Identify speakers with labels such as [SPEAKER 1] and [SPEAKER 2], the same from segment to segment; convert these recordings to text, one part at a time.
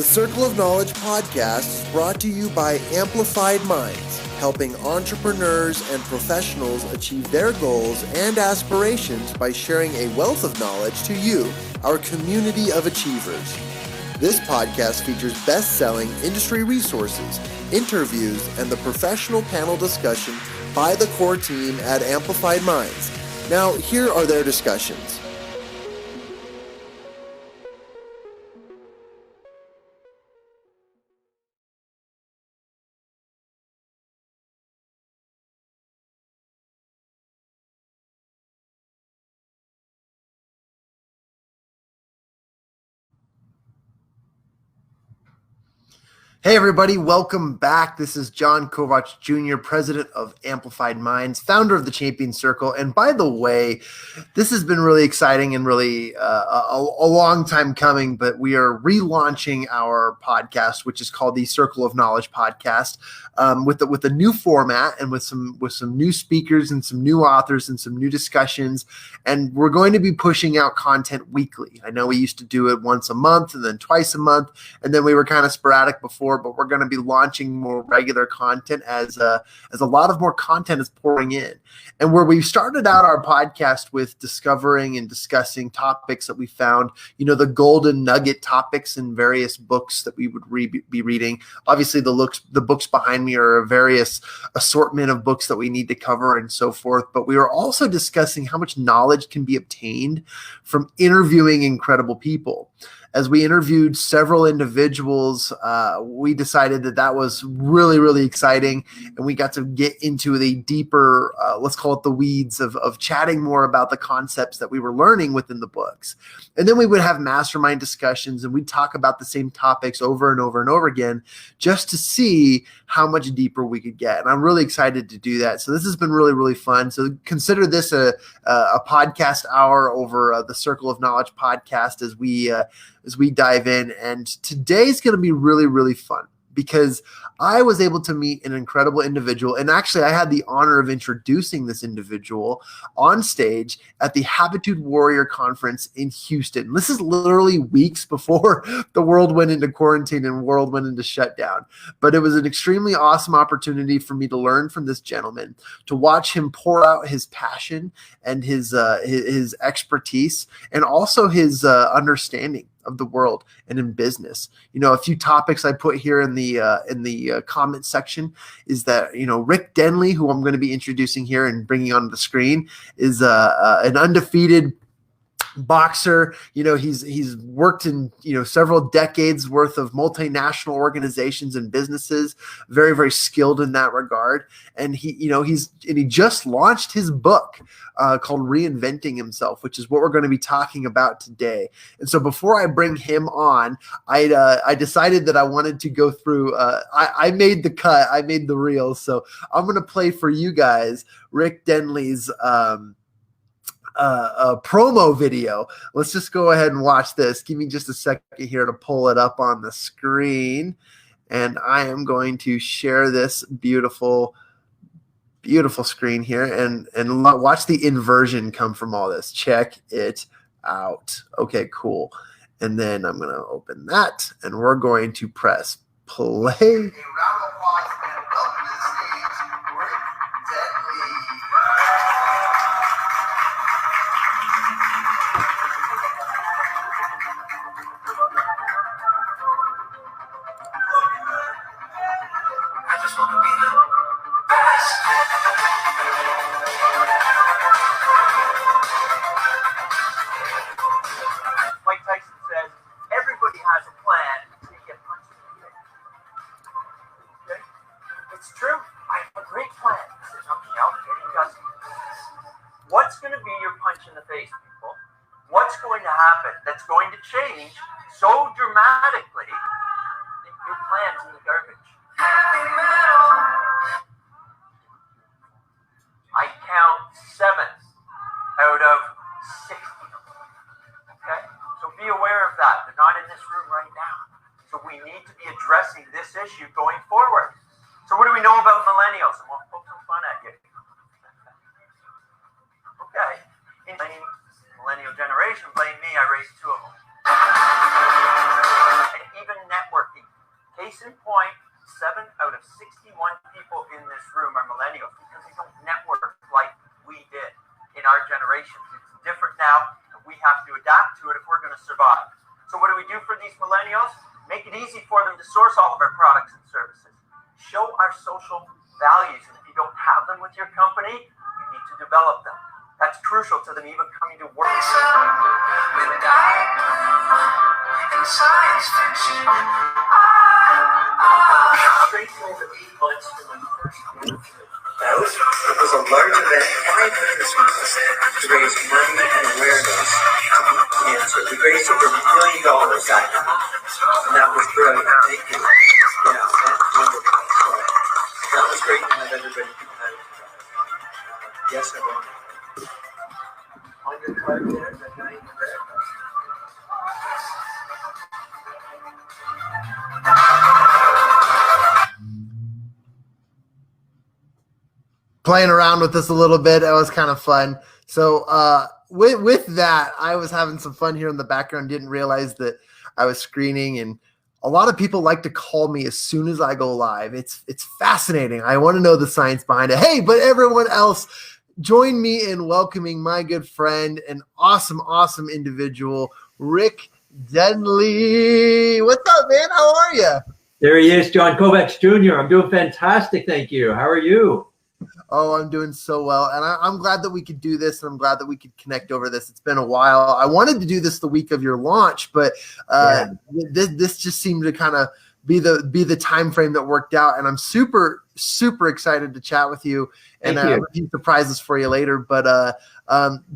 [SPEAKER 1] The Circle of Knowledge podcast is brought to you by Amplified Minds, helping entrepreneurs and professionals achieve their goals and aspirations by sharing a wealth of knowledge to you, our community of achievers. This podcast features best-selling industry resources, interviews, and the professional panel discussion by the core team at Amplified Minds. Now, here are their discussions. Hey everybody, welcome back. This is John Kovacs Jr., president of Amplified Minds, founder of the Champion Circle. And by the way, this has been really exciting and really a long time coming, but we are relaunching our podcast, which is called the Circle of Knowledge podcast, with a new format and with some new speakers and some new authors and some new discussions. And we're going to be pushing out content weekly. I know we used to do it once a month and then twice a month, and then we were kind of sporadic before, but we're going to be launching more regular content as a lot of more content is pouring in. And where we started out our podcast with discovering and discussing topics that we found, the golden nugget topics in various books that we would be reading. Obviously, the books behind me are a various assortment of books that we need to cover and so forth. But we were also discussing how much knowledge can be obtained from interviewing incredible people. As we interviewed several individuals, we decided that was really, really exciting. And we got to get into the deeper, let's call it the weeds of chatting more about the concepts that we were learning within the books. And then we would have mastermind discussions and we'd talk about the same topics over and over and over again, just to see how much deeper we could get. And I'm really excited to do that. So this has been really, really fun. So consider this a podcast hour over the Circle of Knowledge podcast as we dive in. And today's going to be really, really fun because I was able to meet an incredible individual. And actually, I had the honor of introducing this individual on stage at the Habitude Warrior Conference in Houston. This is literally weeks before the world went into quarantine and world went into shutdown. But it was an extremely awesome opportunity for me to learn from this gentleman, to watch him pour out his passion and his expertise, and also his understanding of the world and in business. A few topics I put here in the comment section is that, Rick Denley, who I'm going to be introducing here and bringing onto the screen, is an undefeated boxer. He's worked in several decades worth of multinational organizations and businesses, very, very skilled in that regard. And he just launched his book called Reinventing Himself, which is what we're going to be talking about today. And so before I bring him on, I decided that I wanted to go through I made the cut, I made the reel. So I'm going to play for you guys Rick Denley's a promo video. Let's just go ahead and watch this. Give me just a second here to pull it up on the screen. And I am going to share this beautiful screen here and watch the inversion come from all this. Check it out. Okay, cool. And then I'm going to open that and we're going to press play. A round of applause and welcome to the stage, Rick Denley.
[SPEAKER 2] That's going to change so dramatically that your plan's in the garbage. I count 7 out of 60. Okay? So be aware of that. They're not in this room right now. So we need to be addressing this issue going forward. So what do we know about millennials? And we'll poke some fun at you. Okay. In millennial generation, blame me, I raised 2 of them. And even network Case in point, 7 out of 61 people in this room are millennials because they don't network like we did in our generations. It's different now, and we have to adapt to it if we're going to survive. So what do we do for these millennials? Make it easy for them to source all of our products and services. Show our social values, and if you don't have them with your company, you need to develop them. That's crucial to them even coming to work. Science fiction. It was a large event every Christmas to raise money and awareness to cancer. We raised over $1 million that year, and that was brilliant. Thank you. Yeah, that was great to have everybody come out. Yes, I will. On your card there, that night there.
[SPEAKER 1] Playing around with this a little bit. It was kind of fun. So with that, I was having some fun here in the background. Didn't realize that I was screening, and a lot of people like to call me as soon as I go live. It's fascinating. I want to know the science behind it. Hey, but everyone else, join me in welcoming my good friend, an awesome individual, Rick Denley. What's up, man? How are you?
[SPEAKER 3] There he is, John Kovacs Jr. I'm doing fantastic, thank you. How are you?
[SPEAKER 1] Oh, I'm doing so well, and I'm glad that we could do this, and I'm glad that we could connect over this. It's been a while. I wanted to do this the week of your launch, but this just seemed to kind of be the time frame that worked out, and I'm super excited to chat with you. And I have a few surprises for you later. But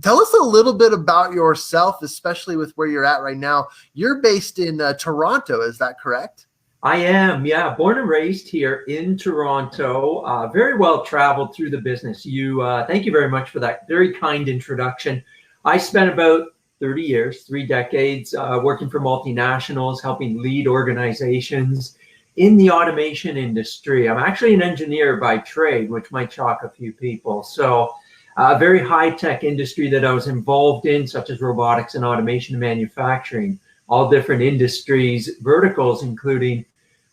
[SPEAKER 1] tell us a little bit about yourself, especially with where you're at right now. You're based in Toronto, is that correct?
[SPEAKER 3] I am, yeah. Born and raised here in Toronto. Very well traveled through the business. Thank you very much for that very kind introduction. I spent about 30 years, 3 decades, working for multinationals, helping lead organizations in the automation industry. I'm actually an engineer by trade, which might shock a few people. So a very high-tech industry that I was involved in, such as robotics and automation and manufacturing, all different industries, verticals, including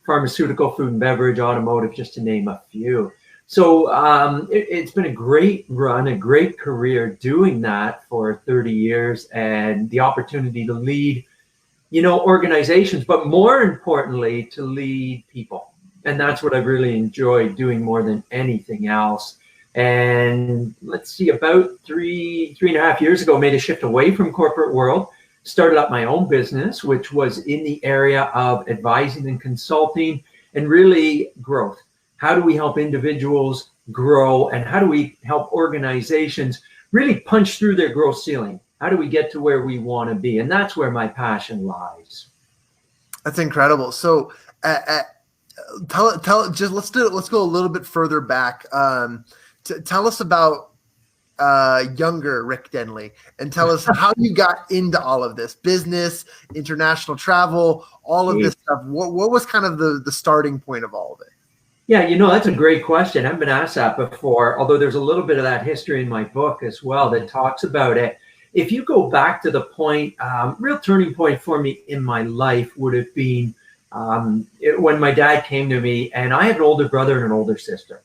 [SPEAKER 3] pharmaceutical, food and beverage, automotive, just to name a few. So it's been a great run, a great career doing that for 30 years, and the opportunity to lead, organizations, but more importantly, to lead people. And that's what I've really enjoyed doing more than anything else. And let's see, about three and a half years ago, made a shift away from corporate world, started up my own business, which was in the area of advising and consulting and really growth. How do we help individuals grow, and how do we help organizations really punch through their growth ceiling? How do we get to where we want to be? And that's where my passion lies.
[SPEAKER 1] That's incredible. So let's go a little bit further back. Tell us about younger Rick Denley, and tell us how you got into all of this business, international travel, all of this stuff. What was kind of the starting point of all of it?
[SPEAKER 3] Yeah, that's a great question. I've been asked that before, although there's a little bit of that history in my book as well that talks about it. If you go back to the point, real turning point for me in my life would have been when my dad came to me, and I have an older brother and an older sister.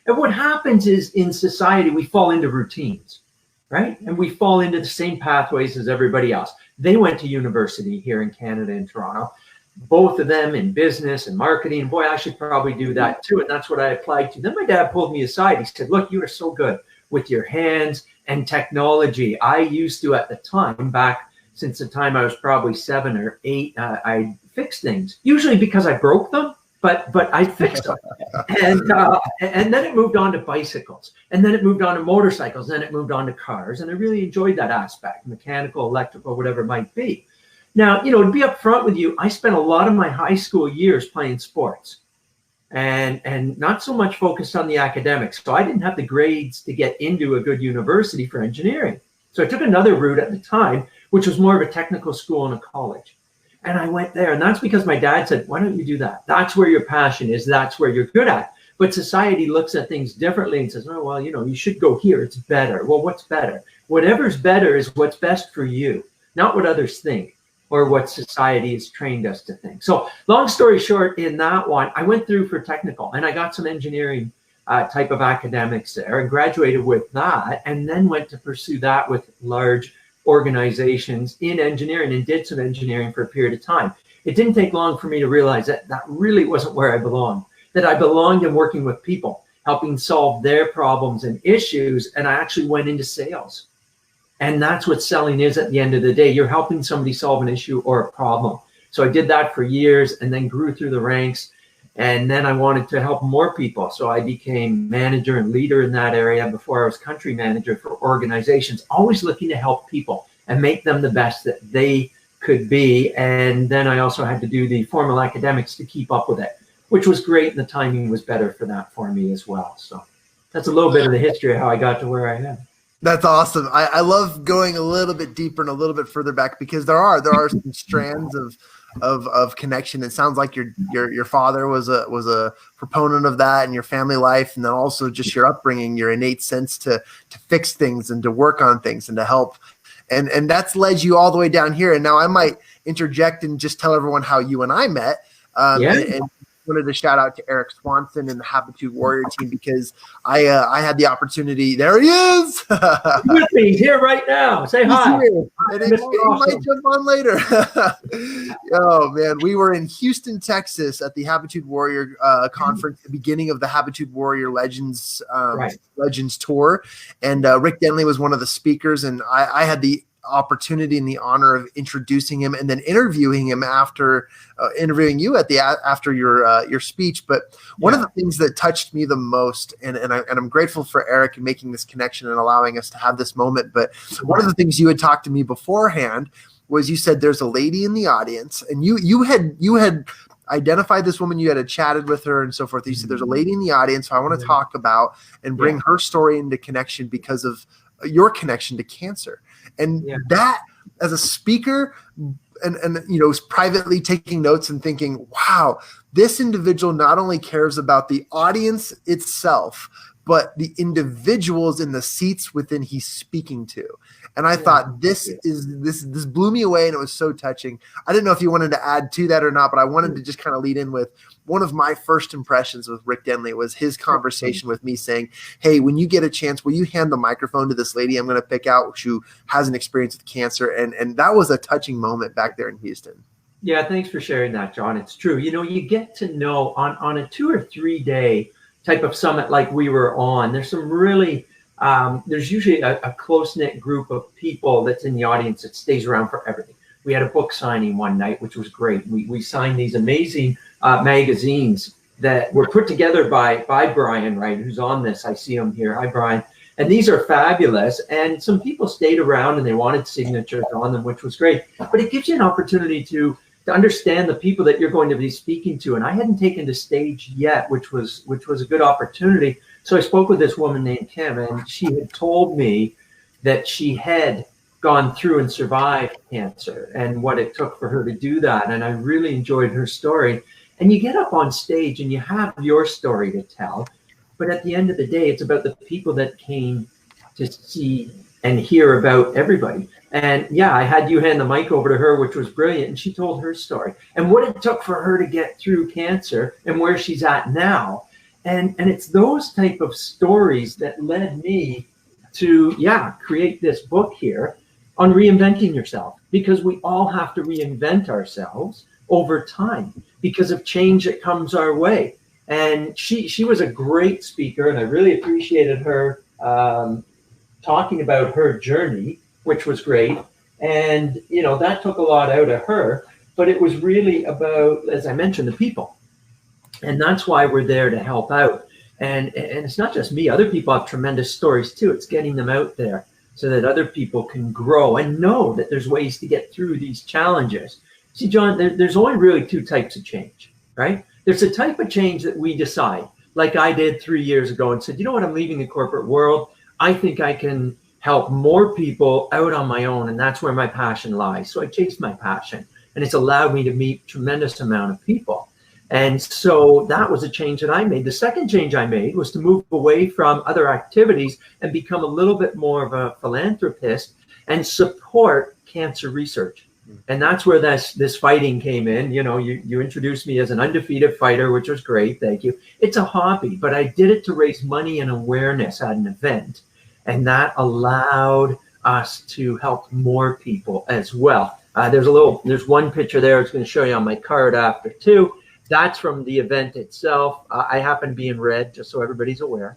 [SPEAKER 3] And what happens is in society, we fall into routines, right? And we fall into the same pathways as everybody else. They went to university here in Canada, in Toronto, both of them in business and marketing. Boy, I should probably do that too. And that's what I applied to. Then my dad pulled me aside. He said, look, you are so good with your hands and technology. I used to, at the time, back since the time I was probably 7 or 8, I fixed things, usually because I broke them. But I fixed them. And then it moved on to bicycles. And then it moved on to motorcycles. And then it moved on to cars. And I really enjoyed that aspect, mechanical, electrical, whatever it might be. Now, to be upfront with you, I spent a lot of my high school years playing sports and not so much focused on the academics. So I didn't have the grades to get into a good university for engineering. So I took another route at the time, which was more of a technical school and a college. And I went there, and that's because my dad said, why don't you do that? That's where your passion is. That's where you're good at. But society looks at things differently and says, oh, well, you should go here. It's better. Well, what's better? Whatever's better is what's best for you, not what others think. or what society has trained us to think. So long story short, in that one, I went through for technical and I got some engineering type of academics there and graduated with that, and then went to pursue that with large organizations in engineering and did some engineering for a period of time. It didn't take long for me to realize that that really wasn't where I belonged, that I belonged in working with people, helping solve their problems and issues. And I actually went into sales. And that's what selling is at the end of the day. You're helping somebody solve an issue or a problem. So I did that for years and then grew through the ranks. And then I wanted to help more people. So I became manager and leader in that area before I was country manager for organizations, always looking to help people and make them the best that they could be. And then I also had to do the formal academics to keep up with it, which was great. And the timing was better for that for me as well. So that's a little bit of the history of how I got to where I am.
[SPEAKER 1] That's awesome. I love going a little bit deeper and a little bit further back, because there are some strands of connection. It sounds like your father was a proponent of that in your family life, and then also just your upbringing, your innate sense to fix things and to work on things and to help. And that's led you all the way down here. And now I might interject and just tell everyone how you and I met. And wanted to shout out to Erik Swanson and the Habitude Warrior team, because I had the opportunity. There he is.
[SPEAKER 3] With me, he's here right now. Say hi.
[SPEAKER 1] And he might jump on later. Oh man, we were in Houston, Texas at the Habitude Warrior conference, the beginning of the Habitude Warrior Legends Legends tour, and Rick Denley was one of the speakers, and I had the opportunity and the honor of introducing him and then interviewing him after interviewing you at the after your speech. But one of the things that touched me the most, and I'm grateful for Erik and making this connection and allowing us to have this moment. But one of the things you had talked to me beforehand was, you said there's a lady in the audience, and you had identified this woman, you had chatted with her and so forth. You said there's a lady in the audience who I want to talk about and bring her story into connection because of your connection to cancer. And that, as a speaker, and privately taking notes and thinking, wow, this individual not only cares about the audience itself, but the individuals in the seats within he's speaking to. And I thought this blew me away, and it was so touching. I didn't know if you wanted to add to that or not, but I wanted to just kind of lead in with one of my first impressions with Rick Denley was his conversation with me saying, hey, when you get a chance, will you hand the microphone to this lady I'm going to pick out who has an experience with cancer? And that was a touching moment back there in Houston. Yeah,
[SPEAKER 3] thanks for sharing that, John. It's true. You get to know on a 2 or 3 day type of summit like we were on, there's some really there's usually a close-knit group of people that's in the audience that stays around for everything. We had a book signing one night, which was great. We signed these amazing magazines that were put together by Brian, right, who's on this. I see him here. Hi, Brian. And these are fabulous. And some people stayed around and they wanted signatures on them, which was great. But it gives you an opportunity to understand the people that you're going to be speaking to. And I hadn't taken to stage yet, which was a good opportunity. So I spoke with this woman named Kim, and she had told me that she had gone through and survived cancer and what it took for her to do that. And I really enjoyed her story. And you get up on stage and you have your story to tell. But at the end of the day, it's about the people that came to see and hear about everybody. And I had you hand the mic over to her, which was brilliant. And she told her story and what it took for her to get through cancer and where she's at now. And it's those type of stories that led me to, create this book here on reinventing yourself, because we all have to reinvent ourselves over time because of change that comes our way. And she was a great speaker, and I really appreciated her talking about her journey, which was great. And, that took a lot out of her, but it was really about, as I mentioned, the people. And that's why we're there to help out. And it's not just me. Other people have tremendous stories too. It's getting them out there so that other people can grow and know that there's ways to get through these challenges. See, John, there's only really 2 types of change, right? There's a type of change that we decide, like I did 3 years ago, and said, you know what, I'm leaving the corporate world. I think I can help more people out on my own, and that's where my passion lies. So I chased my passion, and it's allowed me to meet a tremendous amount of people. And so that was a change that I made. The second change I made was to move away from other activities and become a little bit more of a philanthropist and support cancer research. And that's where this fighting came in. You know, you introduced me as an undefeated fighter, which was great. Thank you. It's a hobby, but I did it to raise money and awareness at an event. And that allowed us to help more people as well. There's one picture there. I was going to show you on my card after too. That's from the event itself. I happen to be in red, just so everybody's aware.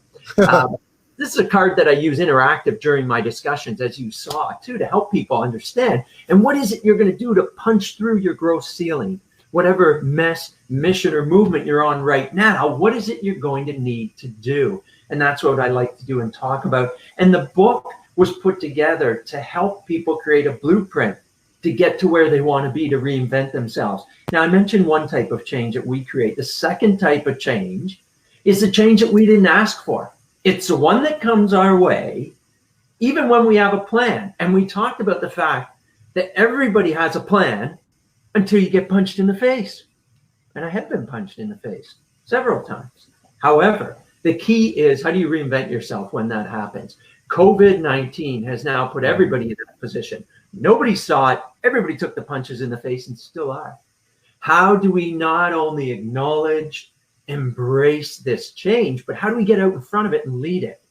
[SPEAKER 3] This is a card that I use interactive during my discussions, as you saw too, to help people understand. And what is it you're going to do to punch through your growth ceiling? Whatever mission, or movement you're on right now, what is it you're going to need to do? And that's what I like to do and talk about. And the book was put together to help people create a blueprint to get to where they want to be, to reinvent themselves. Now, I mentioned one type of change that we create. The second type of change is the change that we didn't ask for. It's the one that comes our way, even when we have a plan. And we talked about the fact that everybody has a plan until you get punched in the face. And I have been punched in the face several times. However, the key is, how do you reinvent yourself when that happens? COVID-19 has now put everybody in that position. Nobody saw it. Everybody took the punches in the face and still are. How do we not only acknowledge, embrace this change, but how do we get out in front of it and lead it?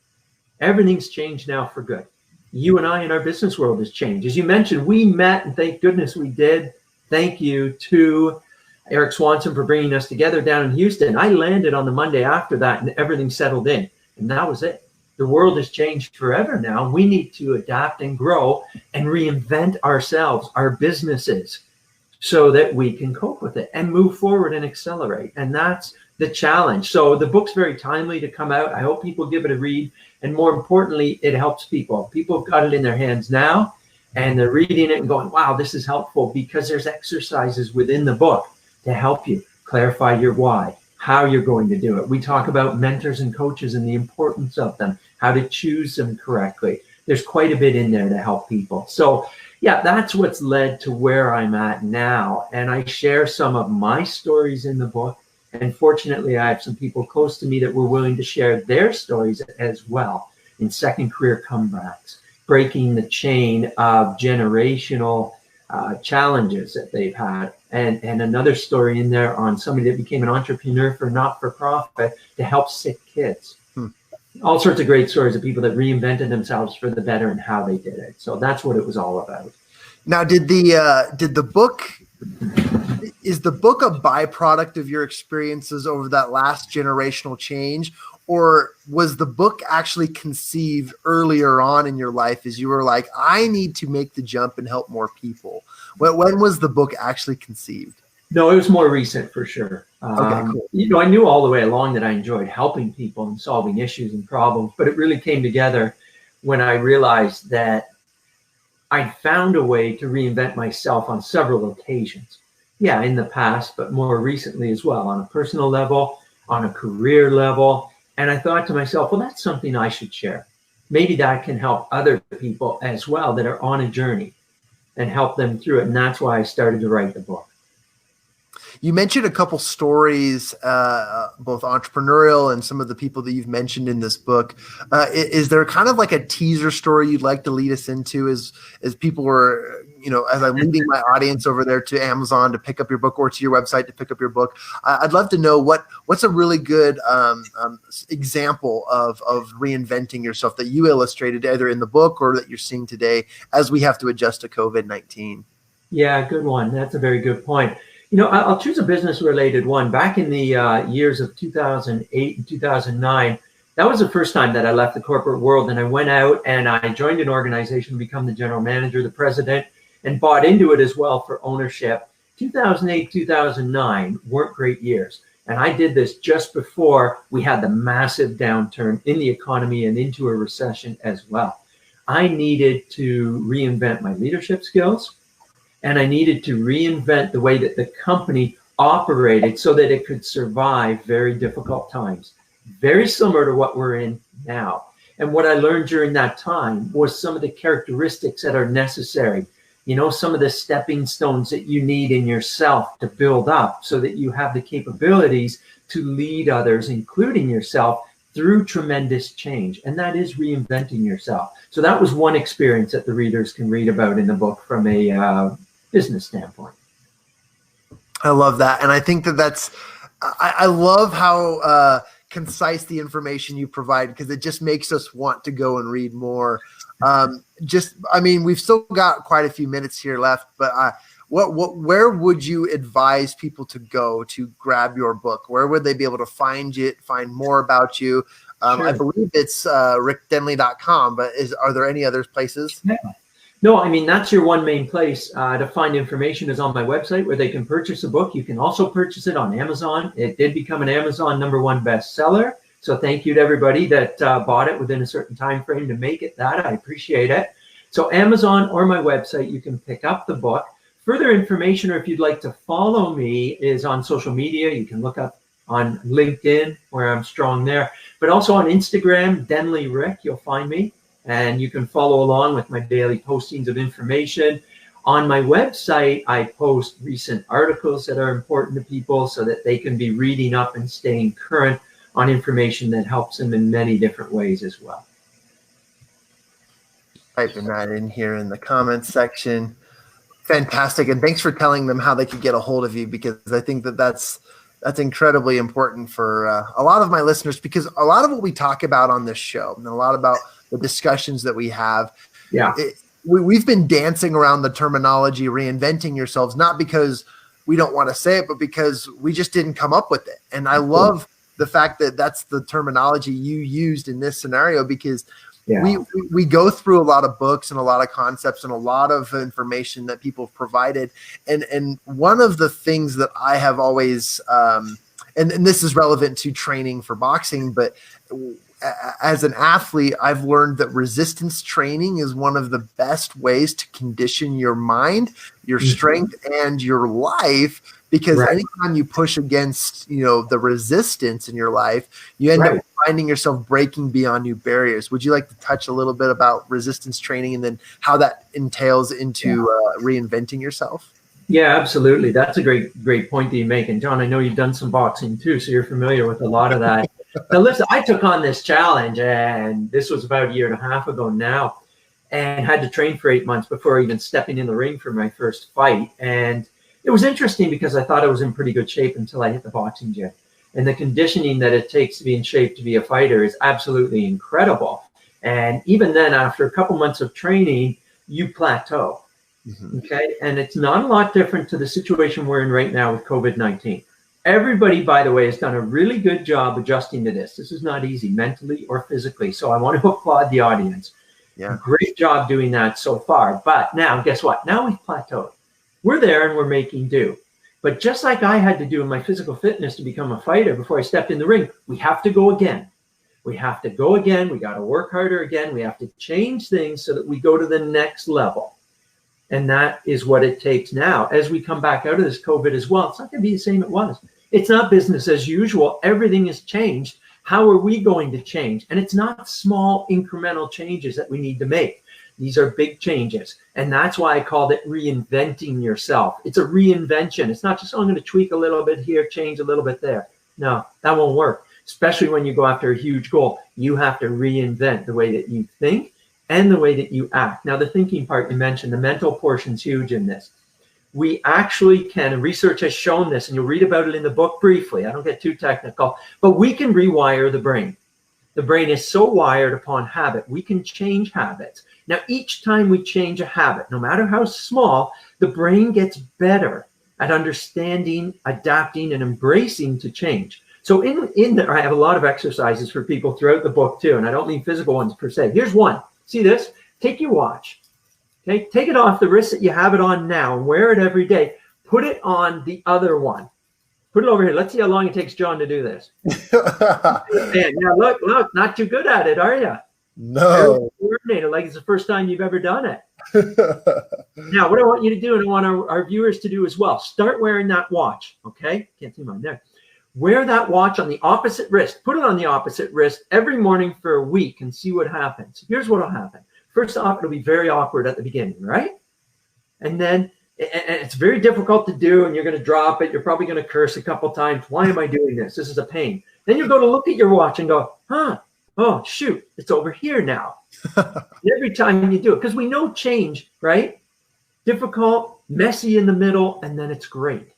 [SPEAKER 3] Everything's changed now for good. You and I in our business world has changed. As you mentioned, we met, and thank goodness we did. Thank you to Erik Swanson for bringing us together down in Houston. I landed on the Monday after that and everything settled in, and that was it. The world has changed forever now. We need to adapt and grow and reinvent ourselves, our businesses, so that we can cope with it and move forward and accelerate. And that's the challenge. So the book's very timely to come out. I hope people give it a read. And more importantly, it helps people. People have got it in their hands now, and they're reading it and going, wow, this is helpful, because there's exercises within the book to help you clarify your why, how you're going to do it. We talk about mentors and coaches and the importance of them, how to choose them correctly. There's quite a bit in there to help people. So yeah, that's what's led to where I'm at now. And I share some of my stories in the book. And fortunately, I have some people close to me that were willing to share their stories as well in second career comebacks, breaking the chain of generational challenges that they've had. And another story in there on somebody that became an entrepreneur for not-for-profit to help sick kids. All sorts of great stories of people that reinvented themselves for the better and how they did it. So that's what it was all about.
[SPEAKER 1] Now, is the book a byproduct of your experiences over that last generational change, or was the book actually conceived earlier on in your life as you were like, I need to make the jump and help more people? When was the book actually conceived?
[SPEAKER 3] No, it was more recent for sure.
[SPEAKER 1] Okay, cool.
[SPEAKER 3] You know, I knew all the way along that I enjoyed helping people and solving issues and problems, but it really came together when I realized that I found a way to reinvent myself on several occasions. Yeah, in the past, but more recently as well, on a personal level, on a career level. And I thought to myself, well, that's something I should share. Maybe that can help other people as well that are on a journey and help them through it. And that's why I started to write the book.
[SPEAKER 1] You mentioned a couple stories, both entrepreneurial and some of the people that you've mentioned in this book. Is there kind of like a teaser story you'd like to lead us into as people were, you know, as I'm leading my audience over there to Amazon to pick up your book or to your website to pick up your book? I'd love to know what's a really good example of reinventing yourself that you illustrated either in the book or that you're seeing today as we have to adjust to COVID-19.
[SPEAKER 3] Yeah, good one. That's a very good point. You know, I'll choose a business-related one. Back in the years of 2008 and 2009, that was the first time that I left the corporate world, and I went out and I joined an organization to become the general manager, the president, and bought into it as well for ownership. 2008, 2009 weren't great years, and I did this just before we had the massive downturn in the economy and into a recession as well. I needed to reinvent my leadership skills. And I needed to reinvent the way that the company operated so that it could survive very difficult times, very similar to what we're in now. And what I learned during that time was some of the characteristics that are necessary, you know, some of the stepping stones that you need in yourself to build up so that you have the capabilities to lead others, including yourself, through tremendous change. And that is reinventing yourself. So that was one experience that the readers can read about in the book from a business standpoint.
[SPEAKER 1] I love that. And I think I love how concise the information you provide, because it just makes us want to go and read more. We've still got quite a few minutes here left, but where would you advise people to go to grab your book? Where would they be able to find more about you?
[SPEAKER 3] Sure.
[SPEAKER 1] I believe it's rickdenley.com, but are there any other places?
[SPEAKER 3] Yeah. No, I mean, that's your one main place to find information is on my website, where they can purchase a book. You can also purchase it on Amazon. It did become an Amazon #1 bestseller. So thank you to everybody that bought it within a certain time frame to make it that. I appreciate it. So Amazon or my website, you can pick up the book. Further information, or if you'd like to follow me, is on social media. You can look up on LinkedIn, where I'm strong there, but also on Instagram, Denley Rick, you'll find me. And you can follow along with my daily postings of information. On my website, I post recent articles that are important to people so that they can be reading up and staying current on information that helps them in many different ways as well.
[SPEAKER 1] Typing that in here in the comments section. Fantastic. And thanks for telling them how they could get a hold of you, because I think that's incredibly important for a lot of my listeners, because a lot of what we talk about on this show and a lot about the discussions that we have, we've been dancing around the terminology reinventing yourselves, not because we don't want to say it, but because we just didn't come up with it. And I love the fact that that's the terminology you used in this scenario, because we go through a lot of books and a lot of concepts and a lot of information that people have provided. And one of the things that I have always, and this is relevant to training for boxing, but as an athlete, I've learned that resistance training is one of the best ways to condition your mind, your strength, and your life. Because anytime you push against, the resistance in your life, you end up finding yourself breaking beyond new barriers. Would you like to touch a little bit about resistance training and then how that entails into reinventing yourself?
[SPEAKER 3] Yeah, absolutely. That's a great point that you make. And John, I know you've done some boxing too, so you're familiar with a lot of that. Now listen, I took on this challenge, and this was about 1.5 years ago now, and had to train for 8 months before even stepping in the ring for my first fight. And it was interesting because I thought I was in pretty good shape until I hit the boxing gym. And the conditioning that it takes to be in shape to be a fighter is absolutely incredible. And even then, after a couple months of training, you plateau. Okay. And it's not a lot different to the situation we're in right now with COVID-19. Everybody, by the way, has done a really good job adjusting to this. This is not easy, mentally or physically. So I want to applaud the audience. Great job doing that so far. But now, guess what? Now we've plateaued. We're there and we're making do. But just like I had to do in my physical fitness to become a fighter before I stepped in the ring, we have to go again. We have to go again. We got to work harder again. We have to change things so that we go to the next level. And that is what it takes now. As we come back out of this COVID as well, it's not going to be the same it was. It's not business as usual. Everything has changed. How are we going to change? And it's not small incremental changes that we need to make. These are big changes. And that's why I called it reinventing yourself. It's a reinvention. It's not just, I'm going to tweak a little bit here, change a little bit there. No, that won't work. Especially when you go after a huge goal. You have to reinvent the way that you think and the way that you act. Now, the thinking part you mentioned, the mental portion's huge in this. We actually can, and research has shown this, and you'll read about it in the book briefly. I don't get too technical, but we can rewire the brain. The brain is so wired upon habit. We can change habits. Now, each time we change a habit, no matter how small, the brain gets better at understanding, adapting, and embracing to change. So in there, I have a lot of exercises for people throughout the book too, and I don't mean physical ones per se. Here's one. See this? Take your watch. Okay, take it off the wrist that you have it on now and wear it every day. Put it on the other one. Put it over here. Let's see how long it takes John to do this. Man, now look, not too good at it, are you?
[SPEAKER 1] No.
[SPEAKER 3] Coordinator, like it's the first time you've ever done it. Now, what I want you to do, and I want our viewers to do as well, start wearing that watch. Okay, can't see mine there. Wear that watch on the opposite wrist. Put it on the opposite wrist every morning for a week and see what happens. Here's what will happen. First off, it'll be very awkward at the beginning, right? And then it's very difficult to do, and you're going to drop it. You're probably going to curse a couple times. Why am I doing this? This is a pain. Then you're going to look at your watch and go, oh, shoot, it's over here now. Every time you do it, because we know change, right? Difficult, messy in the middle, and then it's great.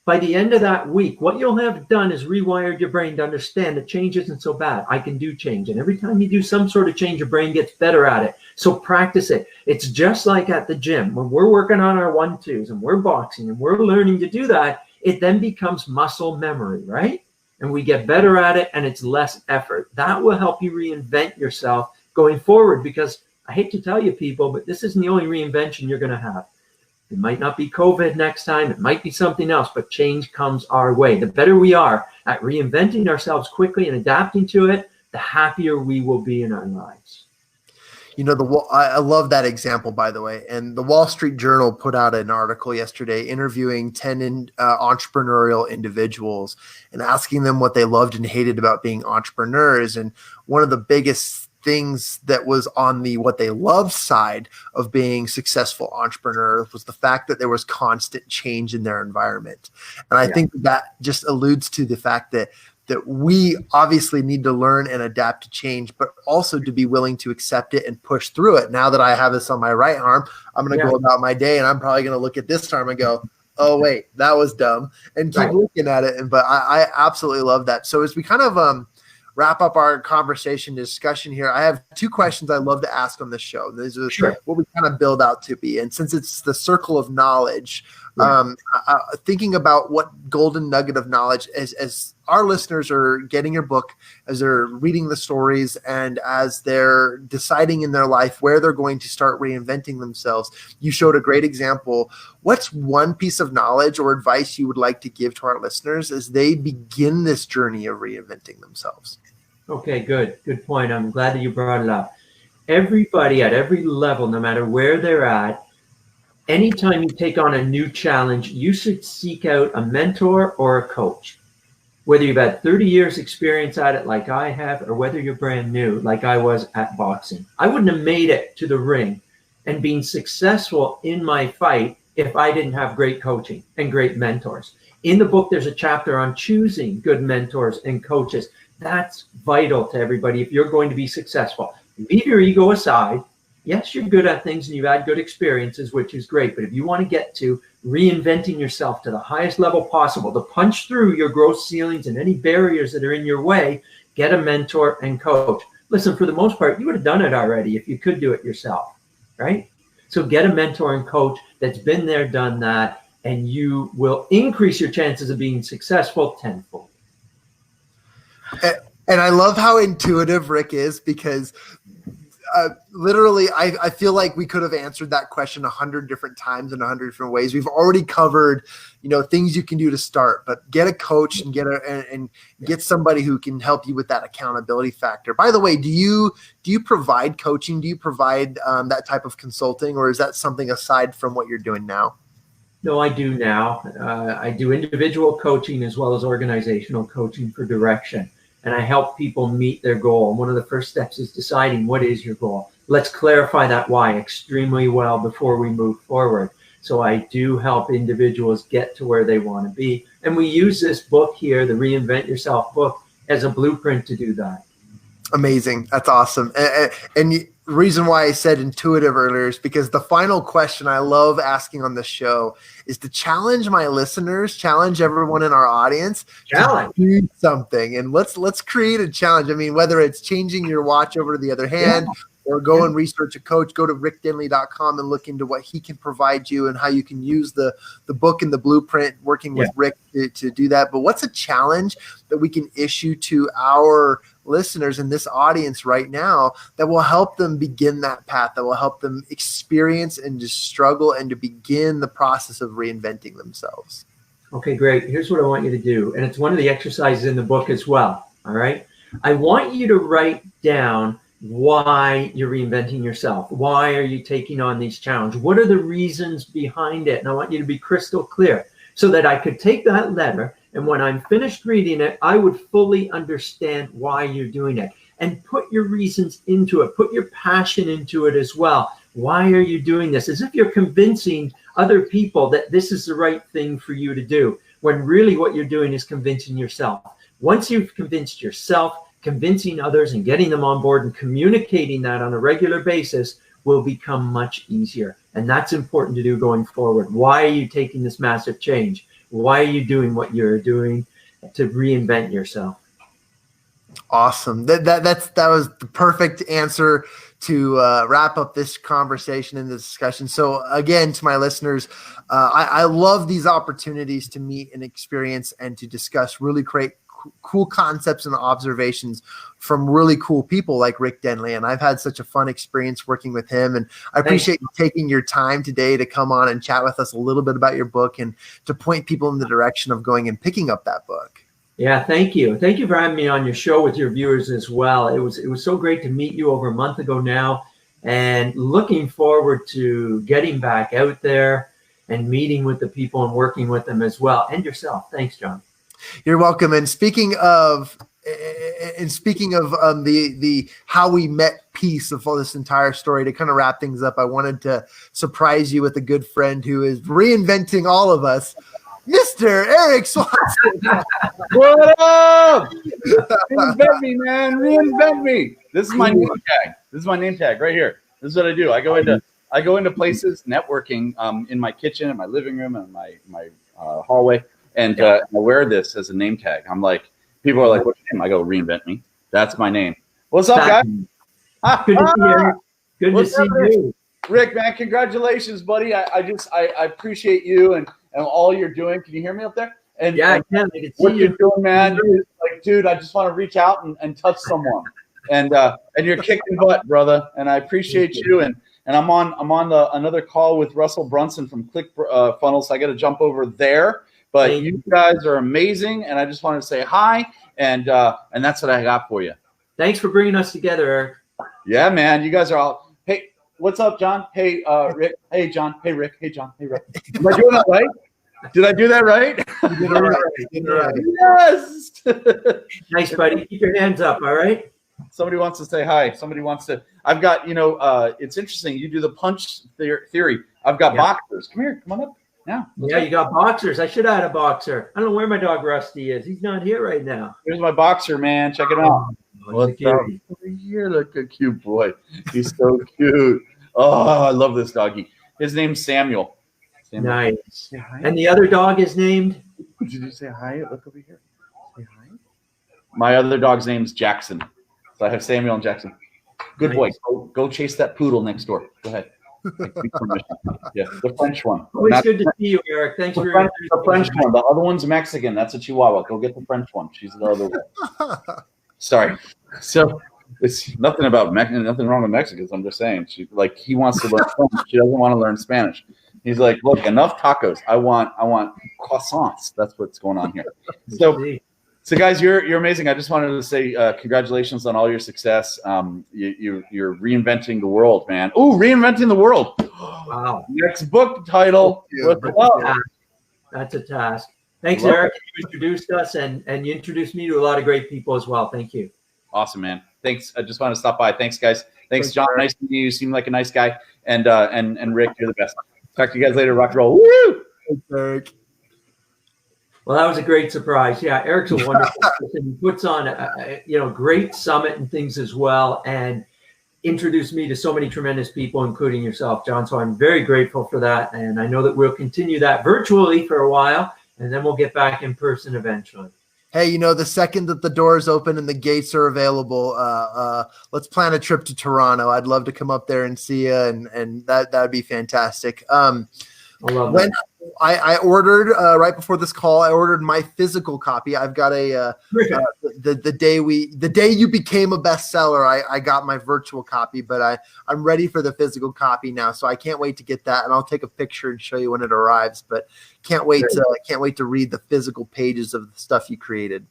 [SPEAKER 3] By the end of that week, what you'll have done is rewired your brain to understand that change isn't so bad. I can do change. And every time you do some sort of change, your brain gets better at it. So practice it. It's just like at the gym. When we're working on our 1-2s and we're boxing and we're learning to do that, it then becomes muscle memory, right? And we get better at it, and it's less effort. That will help you reinvent yourself going forward, because I hate to tell you people, but this isn't the only reinvention you're going to have. It might not be COVID next time. It might be something else, but change comes our way. The better we are at reinventing ourselves quickly and adapting to it, the happier we will be in our lives.
[SPEAKER 1] You know, I love that example, by the way. And the Wall Street Journal put out an article yesterday interviewing 10 entrepreneurial individuals and asking them what they loved and hated about being entrepreneurs. And one of the biggest things that was on the what they love side of being successful entrepreneurs was the fact that there was constant change in their environment. And I think that just alludes to the fact that we obviously need to learn and adapt to change, but also to be willing to accept it and push through it. Now that I have this on my right arm, I'm going to go about my day, and I'm probably going to look at this arm and go, oh, wait, that was dumb, and keep looking at it. But I absolutely love that. So as we kind of wrap up our conversation discussion here, I have 2 questions I love to ask on this show. These are what we kind of build out to be. And since it's the circle of knowledge, thinking about what golden nugget of knowledge as our listeners are getting your book, as they're reading the stories, and as they're deciding in their life where they're going to start reinventing themselves, you showed a great example. What's one piece of knowledge or advice you would like to give to our listeners as they begin this journey of reinventing themselves?
[SPEAKER 3] Okay, good point. I'm glad that you brought it up. Everybody at every level, no matter where they're at, anytime you take on a new challenge, you should seek out a mentor or a coach. Whether you've had 30 years experience at it like I have, or whether you're brand new like I was at boxing. I wouldn't have made it to the ring and been successful in my fight if I didn't have great coaching and great mentors. In the book, there's a chapter on choosing good mentors and coaches. That's vital to everybody if you're going to be successful. Leave your ego aside. Yes, you're good at things and you've had good experiences, which is great. But if you want to get to reinventing yourself to the highest level possible, to punch through your growth ceilings and any barriers that are in your way, get a mentor and coach. Listen, for the most part, you would have done it already if you could do it yourself, right? So get a mentor and coach that's been there, done that, and you will increase your chances of being successful tenfold.
[SPEAKER 1] And I love how intuitive Rick is, because literally, I feel like we could have answered that question 100 different times in 100 different ways. We've already covered, things you can do to start, but get a coach and get somebody who can help you with that accountability factor. By the way, do you provide coaching? Do you provide that type of consulting, or is that something aside from what you're doing now?
[SPEAKER 3] No, I do now. I do individual coaching as well as organizational coaching for direction. And I help people meet their goal. And one of the first steps is deciding what is your goal. Let's clarify that why extremely well before we move forward. So I do help individuals get to where they want to be. And we use this book here, the Reinvent Yourself book, as a blueprint to do that.
[SPEAKER 1] Amazing. That's awesome. And the reason why I said intuitive earlier is because the final question I love asking on the show is to challenge my listeners, challenge everyone in our audience to do something. And let's create a challenge. I mean, whether it's changing your watch over to the other hand, or go and research a coach, go to rickdenley.com and look into what he can provide you and how you can use the book and the blueprint working with Rick to do that. But what's a challenge that we can issue to our listeners in this audience right now that will help them begin that path, that will help them experience and just struggle and to begin the process of reinventing themselves?
[SPEAKER 3] Okay, great. Here's what I want you to do. And it's one of the exercises in the book as well. All right. I want you to write down why you're reinventing yourself. Why are you taking on these challenges? What are the reasons behind it? And I want you to be crystal clear so that I could take that letter, and when I'm finished reading it, I would fully understand why you're doing it. And put your reasons into it. Put your passion into it as well. Why are you doing this? As if you're convincing other people that this is the right thing for you to do, when really what you're doing is convincing yourself. Once you've convinced yourself, convincing others and getting them on board and communicating that on a regular basis will become much easier. And that's important to do going forward. Why are you taking this massive change? Why are you doing what you're doing to reinvent yourself?
[SPEAKER 1] Awesome. That was the perfect answer to wrap up this conversation and this discussion. So again, to my listeners, I love these opportunities to meet and experience and to discuss really great, cool concepts and observations from really cool people like Rick Denley. And I've had such a fun experience working with him. And I appreciate you taking your time today to come on and chat with us a little bit about your book and to point people in the direction of going and picking up that book.
[SPEAKER 3] Yeah, thank you. Thank you for having me on your show with your viewers as well. It was so great to meet you over a month ago now, and looking forward to getting back out there and meeting with the people and working with them as well. And yourself. Thanks, John.
[SPEAKER 1] You're welcome. And speaking of the how we met piece of all this entire story, to kind of wrap things up, I wanted to surprise you with a good friend who is reinventing all of us, Mr. Erik Swanson.
[SPEAKER 4] What up? Reinvent me, man. Reinvent me. This is my name tag. This is my name tag right here. This is what I do. I go into places networking in my kitchen, in my living room, and my hallway, and I wear this as a name tag. I'm like, people are like, "What's your name?" I go, "Reinvent me." That's my name. What's up, guys?
[SPEAKER 3] Good to see you. Good to see you,
[SPEAKER 4] Rick. Man, congratulations, buddy. I appreciate you and all you're doing. Can you hear me up there? And
[SPEAKER 3] yeah, I can. I can see
[SPEAKER 4] what
[SPEAKER 3] you.
[SPEAKER 4] you're doing, man. Like, dude, I just want to reach out and touch someone. And you're kicking butt, brother. And I appreciate you. And I'm on another call with Russell Brunson from ClickFunnels. So I got to jump over there. But you guys are amazing, and I just wanted to say hi. And that's what I got for you.
[SPEAKER 3] Thanks for bringing us together, Eric.
[SPEAKER 4] Yeah, man. You guys are all. Hey, what's up, John? Hey, Rick. Hey, John. Hey, Rick. Hey, John. Hey, Rick. Am I doing that right? Did I do that right?
[SPEAKER 1] You did it right.
[SPEAKER 4] Yes.
[SPEAKER 3] Nice, buddy. Keep your hands up, all right?
[SPEAKER 4] Somebody wants to say hi. Somebody wants to. I've got, it's interesting. You do the punch theory. I've got boxers. Come here. Come on up. Yeah,
[SPEAKER 3] you got boxers. I should have had a boxer. I don't know where my dog Rusty is. He's not here right now.
[SPEAKER 4] Here's my boxer, man. Check it out.
[SPEAKER 3] What's
[SPEAKER 4] up? Here, look a cute boy. He's so cute. Oh, I love this doggy. His name's Samuel.
[SPEAKER 3] Nice. And the other dog is named?
[SPEAKER 4] Did you say hi? Look over here. Say hi. My other dog's name's Jackson. So I have Samuel and Jackson. Good boy. Go chase that poodle next door. Go ahead. Yeah, the French one.
[SPEAKER 3] Always good to see you, Eric. Thanks for
[SPEAKER 4] the French one. The other one's Mexican. That's a Chihuahua. Go get the French one. She's the other one. Sorry. So it's nothing about nothing wrong with Mexicans. I'm just saying. He wants to learn French. She doesn't want to learn Spanish. He's like, look, enough tacos. I want croissants. That's what's going on here. So guys, you're amazing. I just wanted to say congratulations on all your success. You're reinventing the world, man. Ooh, reinventing the world.
[SPEAKER 3] Wow.
[SPEAKER 4] Next book title.
[SPEAKER 3] That's a task. Thanks, Eric. You introduced us and you introduced me to a lot of great people as well. Thank you.
[SPEAKER 4] Awesome, man. Thanks. I just want to stop by. Thanks, guys. Thanks, John. Nice to meet you. You seem like a nice guy. And Rick, you're the best. Talk to you guys later. Rock and roll. Woo!
[SPEAKER 1] Thanks, Eric.
[SPEAKER 3] Well, that was a great surprise. Yeah, Eric's a wonderful person. He puts on a great summit and things as well, and introduced me to so many tremendous people, including yourself, John. So I'm very grateful for that, and I know that we'll continue that virtually for a while, and then we'll get back in person eventually.
[SPEAKER 1] Hey, the second that the doors open and the gates are available, let's plan a trip to Toronto. I'd love to come up there and see you, and that would be fantastic. I love that. I ordered right before this call, I ordered my physical copy. I've got the day you became a bestseller, I got my virtual copy, but I'm ready for the physical copy now. So I can't wait to get that, and I'll take a picture and show you when it arrives, but can't wait to read the physical pages of the stuff you created.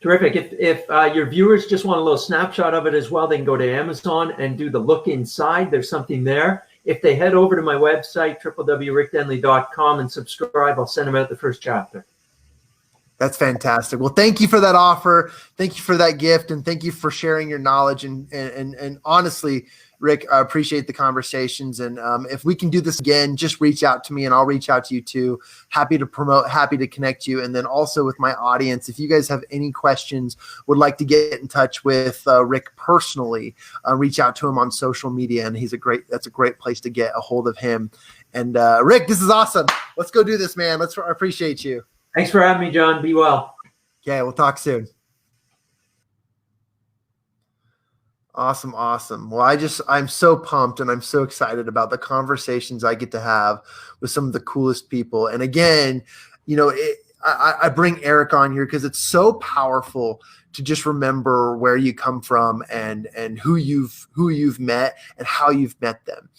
[SPEAKER 1] Terrific.
[SPEAKER 3] If your viewers just want a little snapshot of it as well, they can go to Amazon and do the look inside. There's something there. If they head over to my website, www.rickdenley.com, and subscribe, I'll send them out the first chapter.
[SPEAKER 1] That's fantastic. Well, thank you for that offer. Thank you for that gift. And thank you for sharing your knowledge and honestly, Rick, I appreciate the conversations. And if we can do this again, just reach out to me and I'll reach out to you too. Happy to promote, happy to connect you. And then also with my audience, if you guys have any questions, would like to get in touch with Rick personally, reach out to him on social media. And that's a great place to get a hold of him. And Rick, this is awesome. Let's go do this, man. I appreciate you.
[SPEAKER 3] Thanks for having me, John. Be well.
[SPEAKER 1] Okay, we'll talk soon. Awesome. Well, I'm so pumped and I'm so excited about the conversations I get to have with some of the coolest people. And again, I bring Erik on here because it's so powerful to just remember where you come from and who you've met and how you've met them.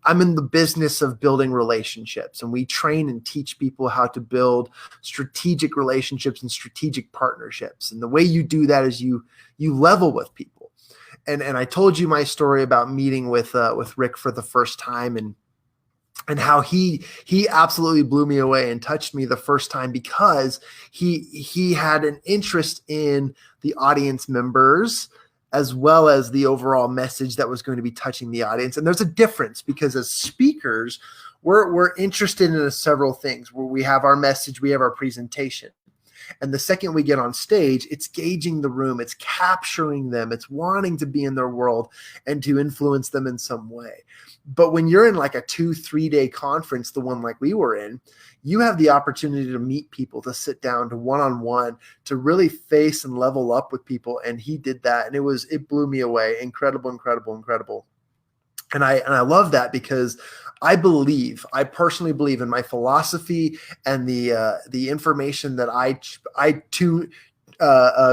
[SPEAKER 1] I'm in the business of building relationships, and we train and teach people how to build strategic relationships and strategic partnerships. And the way you do that is you level with people. And I told you my story about meeting with Rick for the first time and how he absolutely blew me away and touched me the first time because he had an interest in the audience members as well as the overall message that was going to be touching the audience. And there's a difference because as speakers, we're interested in several things where we have our message, we have our presentation. And the second we get on stage, it's gauging the room, it's capturing them, it's wanting to be in their world and to influence them in some way. But when you're in like a 2-3 day conference, the one like we were in, you have the opportunity to meet people, to sit down, to one-on-one, to really face and level up with people. And he did that. And it blew me away. Incredible. And I love that because I personally believe in my philosophy and the information that I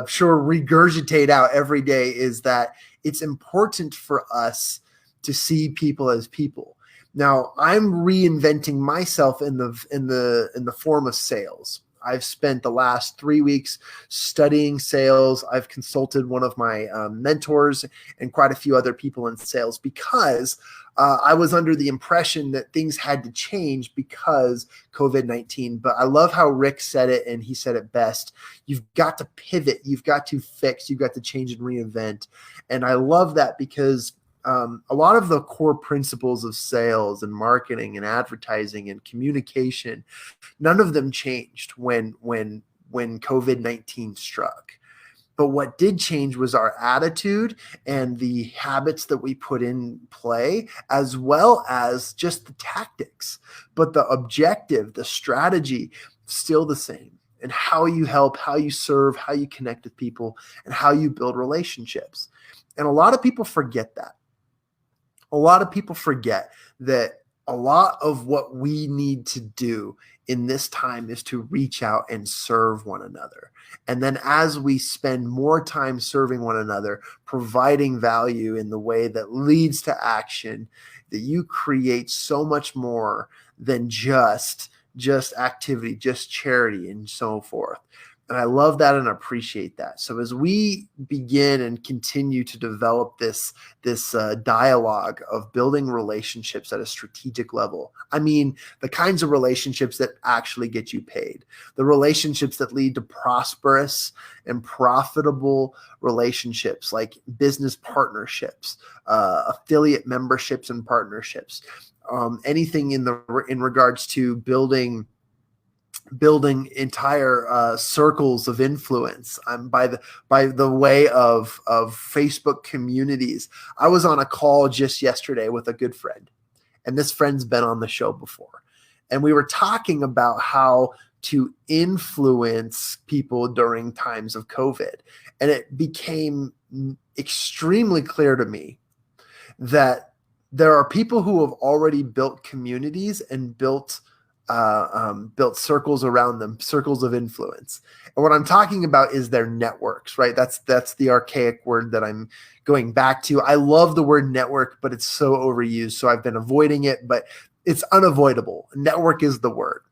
[SPEAKER 1] sure regurgitate out every day is that it's important for us to see people as people. Now I'm reinventing myself in the form of sales. I've spent the last 3 weeks studying sales. I've consulted one of my mentors and quite a few other people in sales because I was under the impression that things had to change because COVID-19. But I love how Rick said it, and he said it best. You've got to pivot. You've got to fix. You've got to change and reinvent. And I love that because a lot of the core principles of sales and marketing and advertising and communication, none of them changed when COVID-19 struck. But what did change was our attitude and the habits that we put in play, as well as just the tactics. But the objective, the strategy, still the same. And how you help, how you serve, how you connect with people, and how you build relationships. And a lot of people forget that. A lot of people forget that a lot of what we need to do in this time is to reach out and serve one another. And then as we spend more time serving one another, providing value in the way that leads to action, that you create so much more than just activity, just charity and so forth. And I love that and appreciate that. So as we begin and continue to develop this dialogue of building relationships at a strategic level, I mean, the kinds of relationships that actually get you paid, the relationships that lead to prosperous and profitable relationships like business partnerships, affiliate memberships and partnerships, anything in regards to building entire circles of influence by the way of Facebook communities. I was on a call just yesterday with a good friend, and this friend's been on the show before. And we were talking about how to influence people during times of COVID. And it became extremely clear to me that there are people who have already built communities and built circles around them, circles of influence. And what I'm talking about is their networks, right? That's the archaic word that I'm going back to. I love the word network, but it's so overused. So I've been avoiding it, but it's unavoidable. Network is the word.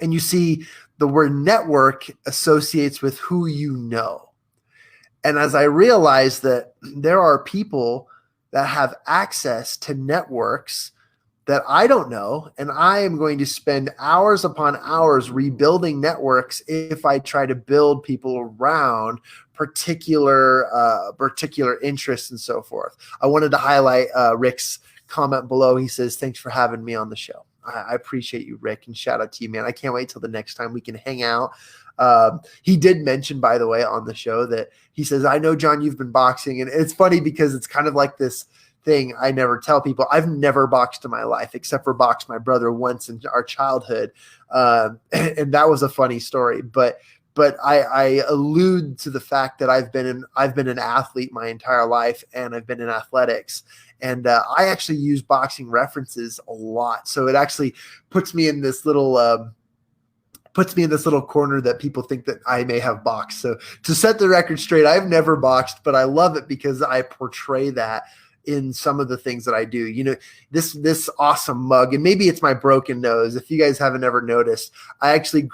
[SPEAKER 1] And you see the word network associates with who you know. And as I realized that there are people that have access to networks that I don't know, and I am going to spend hours upon hours rebuilding networks if I try to build people around particular interests and so forth. I wanted to highlight Rick's comment below. He says, "Thanks for having me on the show." I appreciate you, Rick, and shout out to you, man. I can't wait till the next time we can hang out. He did mention, by the way, on the show that he says, "I know, John, you've been boxing," and it's funny because it's kind of like this thing I never tell people. I've never boxed in my life except for boxed my brother once in our childhood. And that was a funny story, but I allude to the fact that I've been an athlete my entire life, and I've been in athletics, and I actually use boxing references a lot. So it actually puts me in this little corner that people think that I may have boxed. So to set the record straight, I've never boxed, but I love it because I portray that in some of the things that I do. You know, this awesome mug, and maybe it's my broken nose. If you guys haven't ever noticed, I actually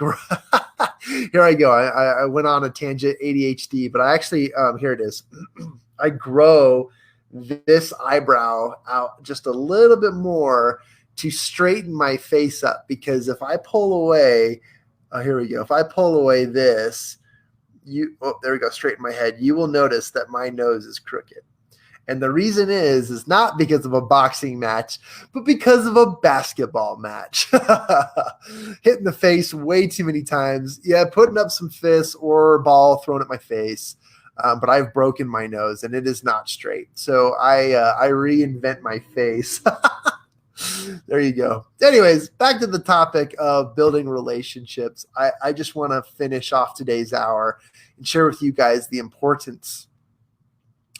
[SPEAKER 1] here I go. I went on a tangent, ADHD, but I actually, here it is. I grow this eyebrow out just a little bit more to straighten my face up, because if I pull away, here we go. If I pull away this, there we go, straighten my head, you will notice that my nose is crooked. And the reason is not because of a boxing match, but because of a basketball match. Hitting the face way too many times. Yeah, putting up some fists or a ball thrown at my face. But I've broken my nose and it is not straight. So I reinvent my face. There you go. Anyways, back to the topic of building relationships. I just want to finish off today's hour and share with you guys the importance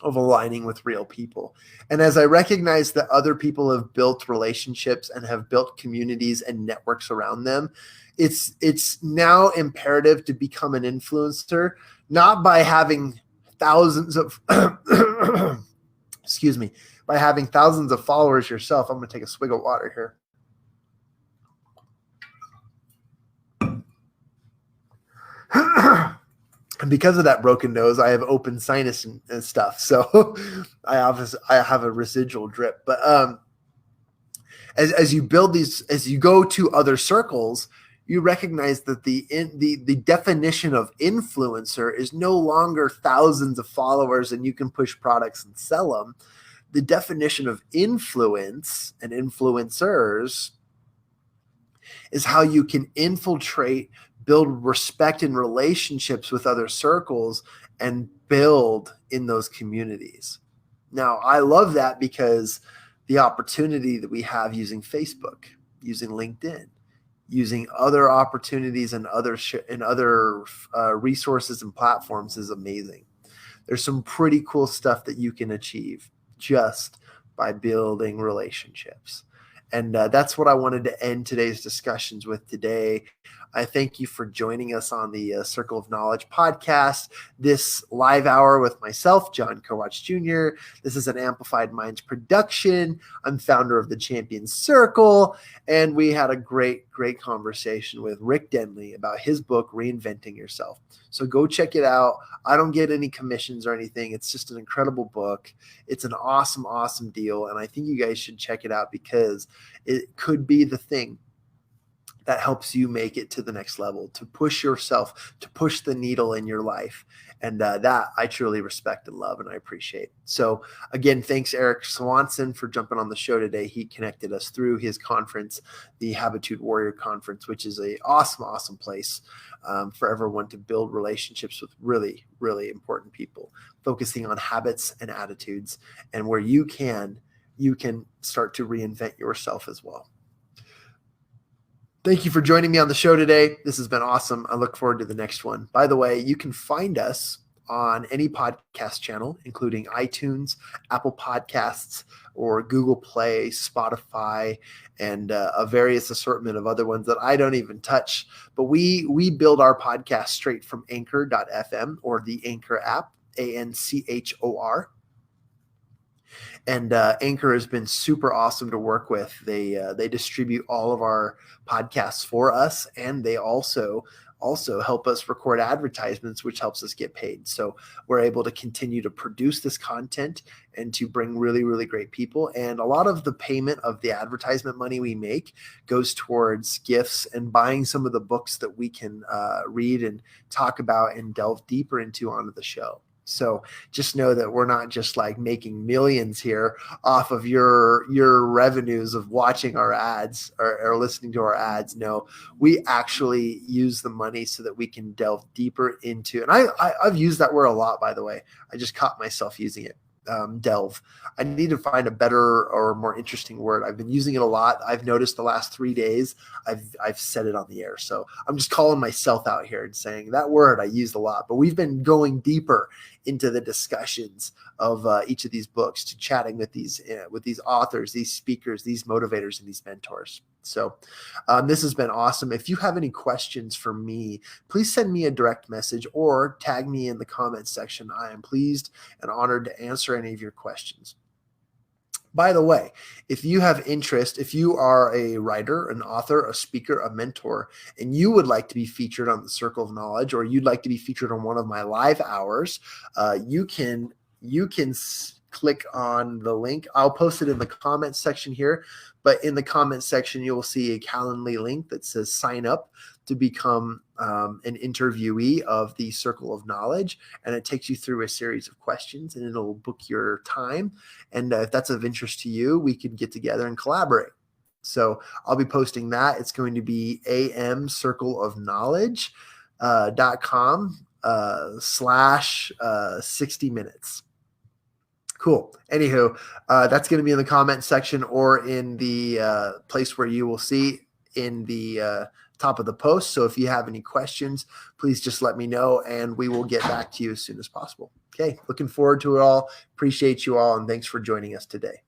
[SPEAKER 1] of aligning with real people. And as I recognize that other people have built relationships and have built communities and networks around them, it's now imperative to become an influencer, not by having thousands of excuse me, by having thousands of followers yourself. I'm going to take a swig of water here. And because of that broken nose, I have open sinus and stuff. So I have a residual drip. But as you build these, as you go to other circles, you recognize that the definition of influencer is no longer thousands of followers and you can push products and sell them. The definition of influence and influencers is how you can infiltrate, build respect and relationships with other circles, and build in those communities. Now, I love that because the opportunity that we have using Facebook, using LinkedIn, using other opportunities and other resources and platforms is amazing. There's some pretty cool stuff that you can achieve just by building relationships. And that's what I wanted to end today's discussions with today. I thank you for joining us on the Circle of Knowledge podcast, this live hour with myself, John Kowach Jr. This is an Amplified Minds production. I'm founder of the Champion Circle, and we had a great conversation with Rick Denley about his book, Reinventing Yourself. So go check it out. I don't get any commissions or anything. It's just an incredible book. It's an awesome deal, and I think you guys should check it out because it could be the thing that helps you make it to the next level, to push yourself, to push the needle in your life. And that I truly respect and love, and I appreciate. So again, thanks Erik Swanson for jumping on the show today. He connected us through his conference, the Habitude Warrior Conference, which is a awesome place for everyone to build relationships with really important people, focusing on habits and attitudes, and where you can start to reinvent yourself as well. Thank you for joining me on the show today. This has been awesome. I look forward to the next one. By the way, you can find us on any podcast channel, including iTunes, Apple Podcasts, or Google Play, Spotify, and a various assortment of other ones that I don't even touch. But we build our podcast straight from anchor.fm or the Anchor app, ANCHOR. And Anchor has been super awesome to work with. They distribute all of our podcasts for us, and they also also help us record advertisements, which helps us get paid. So we're able to continue to produce this content and to bring really, really great people. And a lot of the payment of the advertisement money we make goes towards gifts and buying some of the books that we can read and talk about and delve deeper into onto the show. So just know that we're not just like making millions here off of your revenues of watching our ads or listening to our ads. No, we actually use the money so that we can delve deeper into, and I've used that word a lot, by the way. I just caught myself using it. Delve. I need to find a better or more interesting word. I've been using it a lot. I've noticed the last 3 days I've said it on the air. So I'm just calling myself out here and saying that word I used a lot. But we've been going deeper into the discussions of each of these books, to chatting with these authors, these speakers, these motivators, and these mentors. So this has been awesome. If you have any questions for me, please send me a direct message or tag me in the comments section. I am pleased and honored to answer any of your questions. By the way, if you have interest, if you are a writer, an author, a speaker, a mentor, and you would like to be featured on the Circle of Knowledge, or you'd like to be featured on one of my live hours, you can click on the link. I'll post it in the comments section here, but in the comments section, you will see a Calendly link that says sign up to become an interviewee of the Circle of Knowledge. And it takes you through a series of questions and it'll book your time. And if that's of interest to you, we can get together and collaborate. So I'll be posting that. It's going to be amcircleofknowledge.com / 60 minutes. Cool. Anywho, that's going to be in the comment section or in the place where you will see in the top of the post. So if you have any questions, please just let me know and we will get back to you as soon as possible. Okay. Looking forward to it all. Appreciate you all. And thanks for joining us today.